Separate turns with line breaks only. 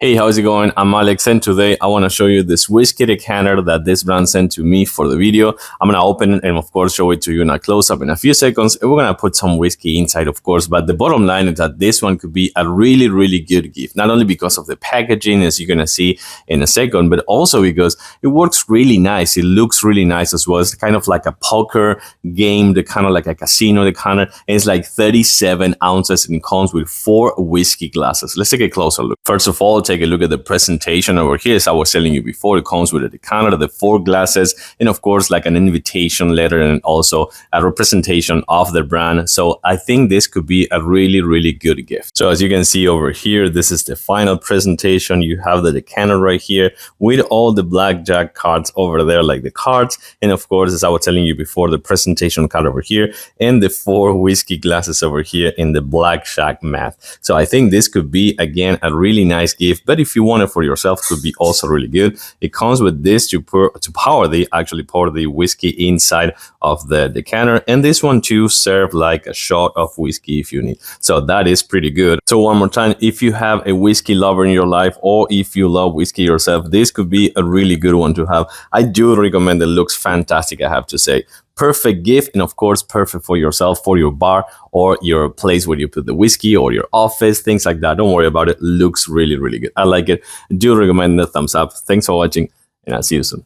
Hey, how's it going? I'm Alex, and today I want to show you this whiskey decanter that this brand sent to me for the video. I'm going to open it and, of course, show it to you in a close-up in a few seconds. And we're going to put some whiskey inside, of course, but the bottom line is that this one could be a really, really good gift, not only because of the packaging, as you're going to see in a second, but also because it works really nice. It looks really nice as well. It's kind of like a poker game, the kind of like a casino decanter, and it's like 37 ounces, and it comes with 4 whiskey glasses. Let's take a closer look. First of all, take a look at the presentation over here. As I was telling you before, it comes with a decanter, the 4 glasses, and of course like an invitation letter and also a representation of the brand. So I think this could be a really, really good gift. So as you can see over here, this is the final presentation. You have the decanter right here with all the blackjack cards over there, like the cards, and of course, as I was telling you before, the presentation card over here and the 4 whiskey glasses over here in the blackjack mat. So I think this could be again a really nice gift, but if you want it for yourself, could be also really good. It comes with this to pour the whiskey inside of the decanter, and this one too serve like a shot of whiskey if you need. So that is pretty good. So one more time, if you have a whiskey lover in your life, or if you love whiskey yourself, this could be a really good one to have. I do recommend it. Looks fantastic, I have to say. Perfect gift, and of course perfect for yourself, for your bar or your place where you put the whiskey, or your office, things like that. Don't worry about it. Looks really, really good. I like it. Do recommend the thumbs up. Thanks for watching, and I'll see you soon.